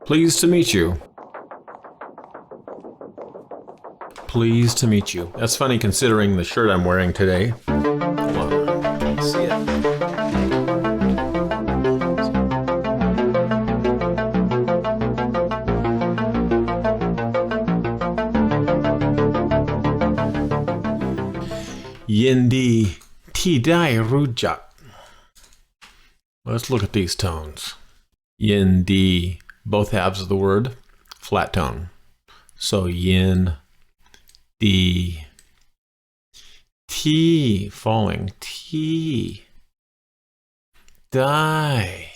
Pleased to meet you. Pleased to meet you. That's funny considering the shirt I'm wearing today. Hold on, can you see it? Yindi Tidai Rujak. Let's look at these tones. Yindi, both halves of the word, flat tone. So yin, di, ti, falling, ti, dai.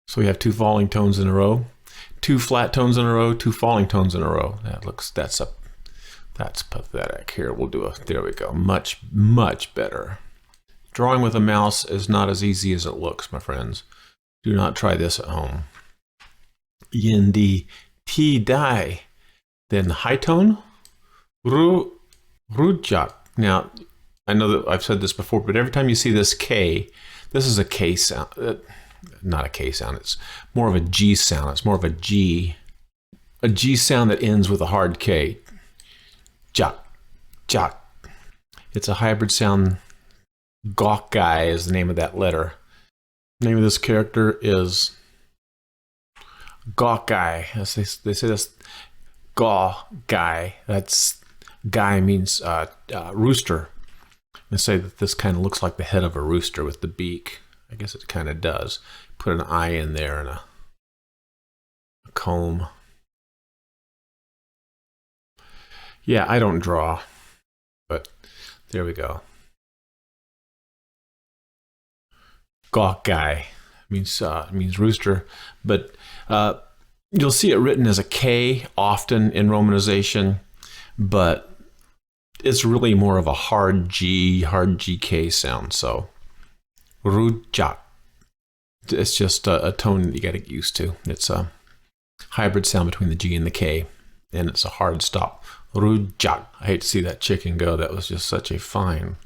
So we have two falling tones in a row, two flat tones in a row, two falling tones in a row. That's pathetic. Here, we'll do there we go. Much, much better. Drawing with a mouse is not as easy as it looks, my friends. Do not try this at home. Yin, di, ti, dai. Then high tone, rujak. Now, I know that I've said this before, but every time you see this K, this is a K sound. Not a K sound, it's more of a G sound. It's more of a G sound that ends with a hard K. Jak, jak. It's a hybrid sound. Gokgai is the name of that letter. The name of this character is Gokgai. They say this Gokgai. That's guy means rooster. They say that this kind of looks like the head of a rooster with the beak. I guess it kind of does. Put an eye in there and a comb. Yeah, I don't draw, but there we go. Gokgai means rooster, but you'll see it written as a K often in romanization, but it's really more of a hard GK sound. So rujak, it's just a tone that you got to get used to. It's a hybrid sound between the G and the K, and it's a hard stop. Rujak. I hate to see that chicken go. That was just such a fine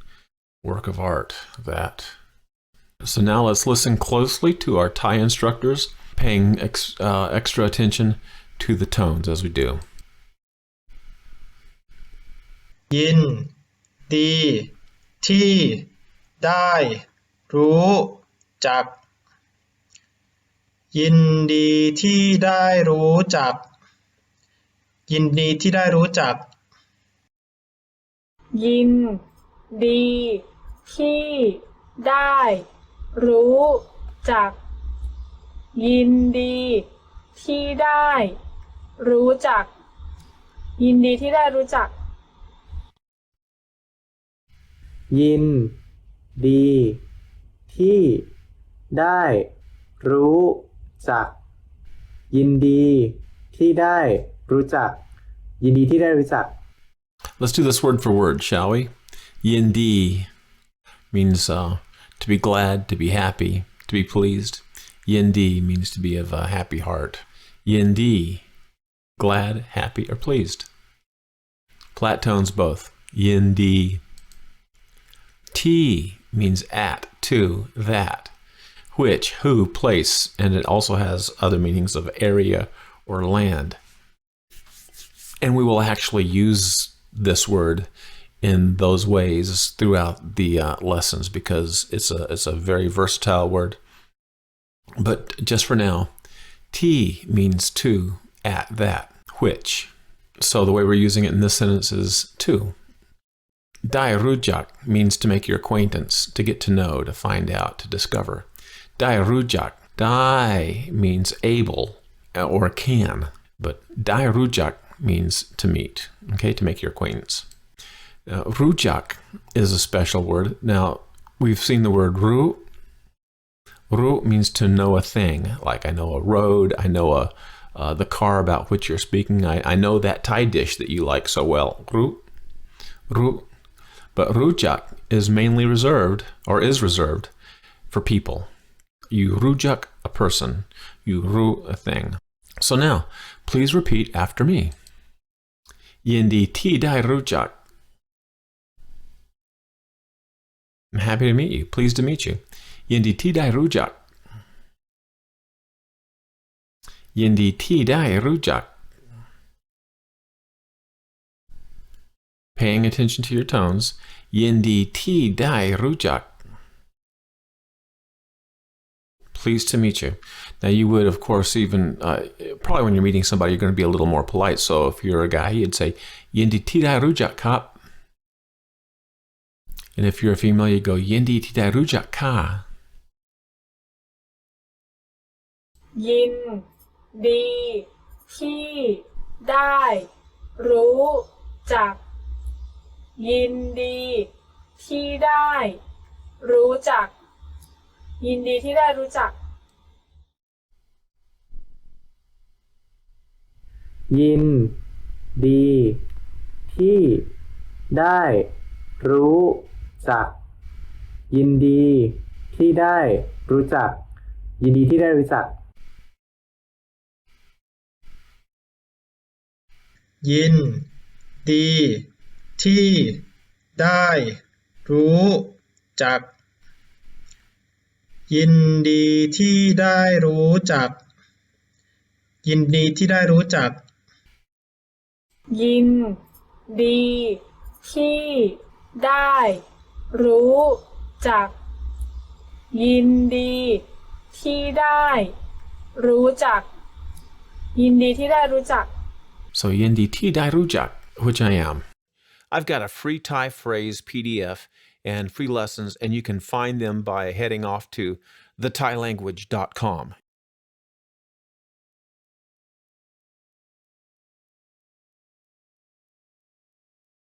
work of art, that. So now let's listen closely to our Thai instructors, paying extra attention to the tones as we do. ยินดีที่ได้รู้จักยินดีที่ได้รู้จักยินดีที่ได้รู้จักยินดีที่ได้รู้จักยินดีที่ได้รู้จักยินดีที่ได้รู้จักยินดีที่ได้รู้จักยินดีที่ได้รู้จักยินดีที่ได้รู้จัก Let's do this word for word, shall we? Yindi means to be glad, to be happy, to be pleased. Yindi means to be of a happy heart. Yindi, glad, happy, or pleased. Flat tones both. Yindi. Ti means at, to, that, which, who, place, and it also has other meanings of area or land. And we will actually use this word in those ways throughout the lessons, because it's a very versatile word. But just for now, ti means to, at, that, which. So the way we're using it in this sentence is to. Dai rujak means to make your acquaintance, to get to know, to find out, to discover. Dai rujak. Dai means able or can, but dai rujak means to meet, okay, to make your acquaintance. Rujak is a special word. Now, we've seen the word ru. Ru means to know a thing, like I know a road, I know the car about which you're speaking, I know that Thai dish that you like so well. Ru. But rujak is mainly reserved, or is reserved, for people. You rujak a person, you ru a thing. So now, please repeat after me. Yindi ti dai rujak. I'm happy to meet you. Pleased to meet you. Yindi ti dai rujak. ยินดีที่ได้รู้จัก Paying attention to your tones. ยินดีที่ได้รู้จัก. Pleased to meet you. Now, you would, of course, even probably when you're meeting somebody, you're going to be a little more polite. So if you're a guy, you'd say, Yindi tida rujak kap. And if you're a female, you go, Yindi tida rujak ka. ยินดีที่ได้รู้จักยินดีที่ได้รู้จักยินดีที่ได้รู้จัก ยินดีที่ได้รู้จักยินดีที่ได้รู้จักยินดีที่ได้รู้จัก ยินดีที่ได้รู้จักยินดีที่ได้รู้จักยินดีที่ได้รู้จักยินดีที่ได้รู้จักยินดีที่ได้รู้จักยินดีที่ได้รู้จัก So Yindi ti dai rujak, which I am. I've got a free Thai phrase PDF and free lessons, and you can find them by heading off to thetailanguage.com.